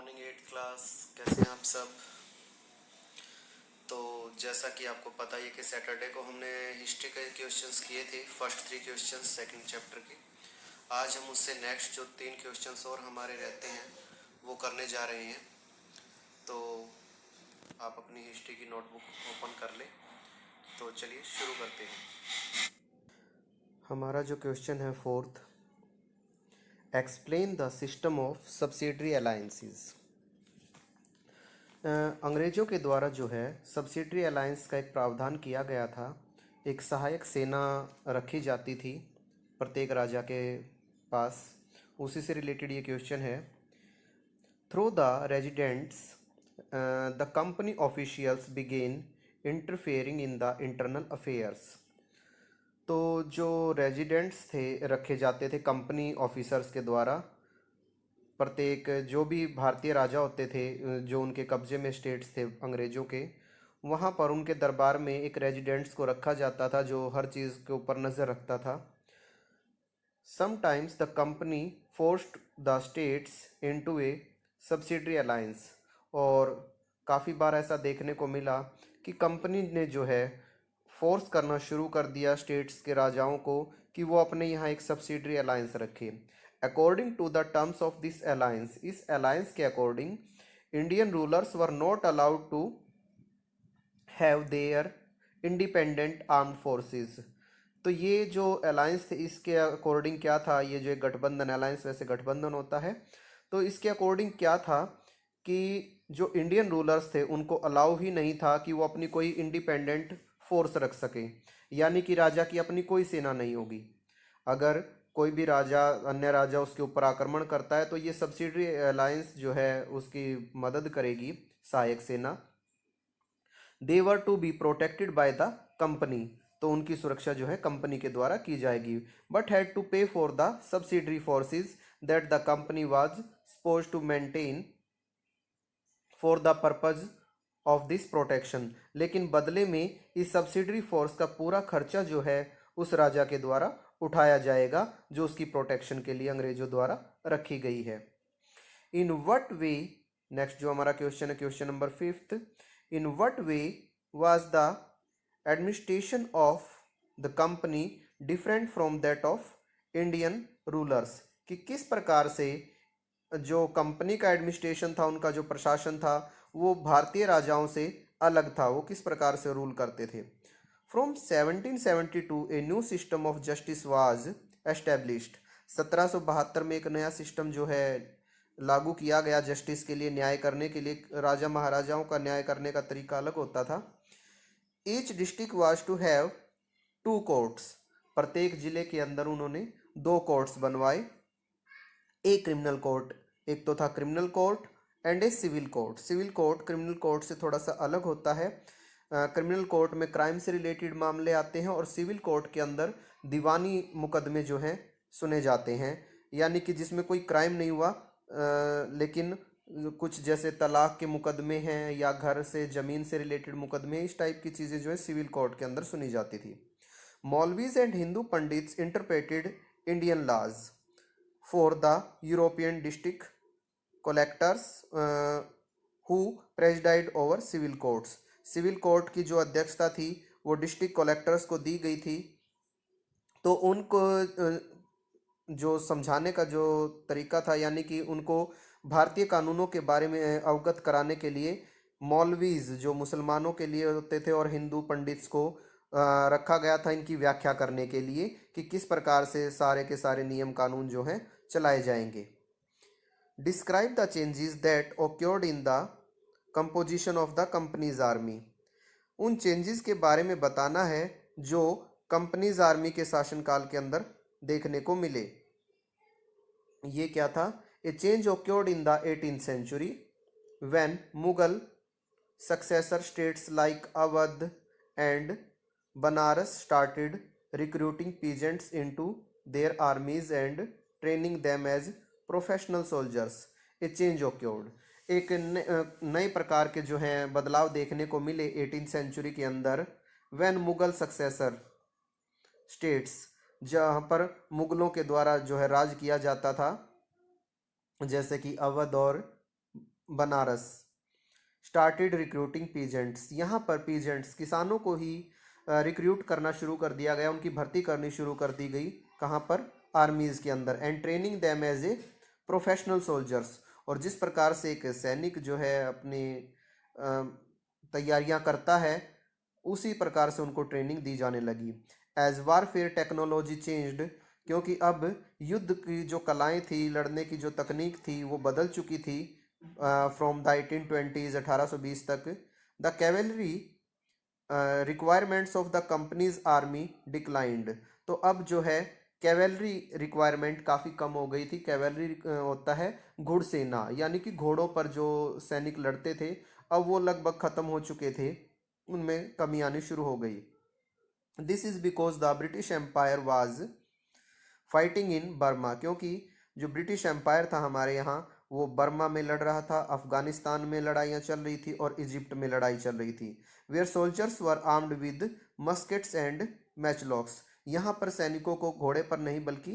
Morning 8th class. कैसे हैं आप सब? तो जैसा कि आपको पता ही है कि सैटरडे को हमने हिस्ट्री के क्वेश्चंस किए थे, फर्स्ट 3 क्वेश्चंस सेकंड चैप्टर के। आज हम उससे नेक्स्ट जो 3 क्वेश्चंस और हमारे रहते हैं वो करने जा रहे हैं। तो आप अपनी हिस्ट्री की नोटबुक ओपन कर लें। तो चलिए शुरू करते हैं। हमारा जो क्वेश्चन है fourth, explain the system of subsidiary alliances. अंग्रेज़ों के द्वारा जो है सब्सिडरी अलायंस का एक प्रावधान किया गया था। एक सहायक सेना रखी जाती थी प्रत्येक राजा के पास। उसी से रिलेटेड ये क्वेश्चन है। Through the residents the company officials began interfering in the internal affairs. तो जो रेजिडेंट्स थे रखे जाते थे कंपनी ऑफिसर्स के द्वारा, प्रत्येक जो भी भारतीय राजा होते थे जो उनके कब्जे में स्टेट्स थे अंग्रेज़ों के, वहाँ पर उनके दरबार में एक रेजिडेंट्स को रखा जाता था जो हर चीज़ के ऊपर नज़र रखता था। Sometimes the company forced the states into A subsidiary alliance. और काफ़ी बार ऐसा देखने को मिला कि कंपनी ने जो है फोर्स करना शुरू कर दिया स्टेट्स के राजाओं को कि वो अपने यहाँ एक सब्सिडरी अलायंस रखे। According to the terms of this alliance, इस अलायंस के according Indian rulers were not allowed to have their independent armed forces. तो ये जो अलायंस थे इसके अकॉर्डिंग क्या था, ये जो एक गठबंधन अलायंस वैसे गठबंधन होता है, तो इसके अकॉर्डिंग क्या था कि जो इंडियन रूलर्स थे उनको अलाउ ही नहीं था कि वो अपनी कोई इंडिपेंडेंट फोर्स रख सके, यानी कि राजा की अपनी कोई सेना नहीं होगी। अगर कोई भी राजा अन्य राजा उसके ऊपर आक्रमण करता है तो ये सब्सिडरी अलायंस जो है उसकी मदद करेगी, सहायक सेना। They were to be protected by the company, तो उनकी सुरक्षा जो है कंपनी के द्वारा की जाएगी। But had to pay for the subsidiary forces that the company was suppose to maintain for the purpose of this protection. लेकिन बदले में इस सब्सिडरी फोर्स का पूरा खर्चा जो है उस राजा के द्वारा उठाया जाएगा जो उसकी प्रोटेक्शन के लिए अंग्रेजों द्वारा रखी गई है। इन वट वे, नेक्स्ट जो हमारा क्वेश्चन है question number 5th, in what way was the administration of the company different from that of Indian rulers. कि किस प्रकार से जो कंपनी का एडमिनिस्ट्रेशन था, उनका जो प्रशासन था वो भारतीय राजाओं से अलग था, वो किस प्रकार से रूल करते थे। From 1772 a new system of justice was established. 1772 में एक नया सिस्टम जो है लागू किया गया जस्टिस के लिए, न्याय करने के लिए। राजा महाराजाओं का न्याय करने का तरीका अलग होता था। Each district was to have 2 courts. प्रत्येक जिले के अंदर उन्होंने 2 कोर्ट्स बनवाए। ए क्रिमिनल कोर्ट, एक तो था criminal court, and a civil court. Civil court criminal court से थोड़ा सा अलग होता है। क्रिमिनल कोर्ट में क्राइम से रिलेटेड मामले आते हैं और सिविल कोर्ट के अंदर दीवानी मुकदमे जो हैं सुने जाते हैं, यानी कि जिसमें कोई क्राइम नहीं हुआ लेकिन कुछ जैसे तलाक के मुकदमे हैं या घर से ज़मीन से रिलेटेड मुकदमे, इस टाइप की चीज़ें जो है सिविल कोर्ट के अंदर सुनी जाती थी। Maulvis and Hindu pandits interpreted Indian laws for the European district collectors who presided over civil courts. Civil court की जो अध्यक्षता थी वो डिस्ट्रिक्ट कलेक्टर्स को दी गई थी। तो उनको जो समझाने का जो तरीका था, यानी कि उनको भारतीय कानूनों के बारे में अवगत कराने के लिए मौलवीज जो मुसलमानों के लिए होते थे और हिंदू पंडित्स को रखा गया था इनकी व्याख्या करने के लिए कि किस प्रकार से सारे के सारे नियम कानून जो हैं चलाए जाएंगे। Describe the changes that occurred in the composition of the companies army. उन चेंजेस के बारे में बताना है जो कंपनीज आर्मी के शासनकाल के अंदर देखने को मिले। ये क्या था? ए change occurred in the 18th century when Mughal successor states like Awadh and Banaras started recruiting peasants into their armies and training them as professional soldiers. A change occurred. एक नए प्रकार के जो हैं बदलाव देखने को मिले 18th सेंचुरी के अंदर, when मुगल सक्सेसर स्टेट्स, जहाँ पर मुगलों के द्वारा जो है राज किया जाता था, जैसे कि अवध और बनारस स्टार्टेड रिक्रूटिंग पीजेंट्स। यहाँ पर पीजेंट्स किसानों को ही रिक्रूट करना शुरू कर दिया गया, उनकी भर्ती करनी शुरू कर दी गई। कहाँ पर? आर्मीज़ के अंदर। And training them as a professional soldiers. और जिस प्रकार से एक सैनिक जो है अपनी तैयारियां करता है, उसी प्रकार से उनको ट्रेनिंग दी जाने लगी। एज वारफेयर टेक्नोलॉजी चेंज्ड, क्योंकि अब युद्ध की जो कलाएं थी, लड़ने की जो तकनीक थी, वो बदल चुकी थी। फ्रॉम द 1820s 1820 तक the cavalry requirements of the companies army declined. तो अब जो है कैवेलरी रिक्वायरमेंट काफ़ी कम हो गई थी। कैवेलरी होता है घुड़सेना, यानी कि घोड़ों पर जो सैनिक लड़ते थे, अब वो लगभग ख़त्म हो चुके थे, उनमें कमी आनी शुरू हो गई। This is because the British empire was fighting in Burma, क्योंकि जो ब्रिटिश एम्पायर था हमारे यहाँ, वो बर्मा में लड़ रहा था, अफगानिस्तान में लड़ाइयाँ चल रही थी और इजिप्ट में लड़ाई चल रही थी। Where soldiers were armed with muskets and matchlocks. यहाँ पर सैनिकों को घोड़े पर नहीं बल्कि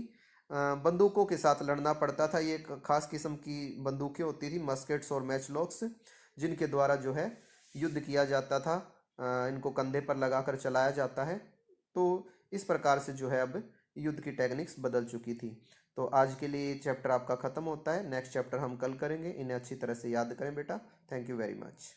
बंदूकों के साथ लड़ना पड़ता था। ये एक खास किस्म की बंदूकें होती थी, मस्केट्स और मैचलॉक्स, जिनके द्वारा जो है युद्ध किया जाता था। इनको कंधे पर लगाकर चलाया जाता है। तो इस प्रकार से जो है अब युद्ध की टेक्निक्स बदल चुकी थी। तो आज के लिए चैप्टर आपका ख़त्म होता है। नेक्स्ट चैप्टर हम कल करेंगे। इन्हें अच्छी तरह से याद करें बेटा। Thank you very much.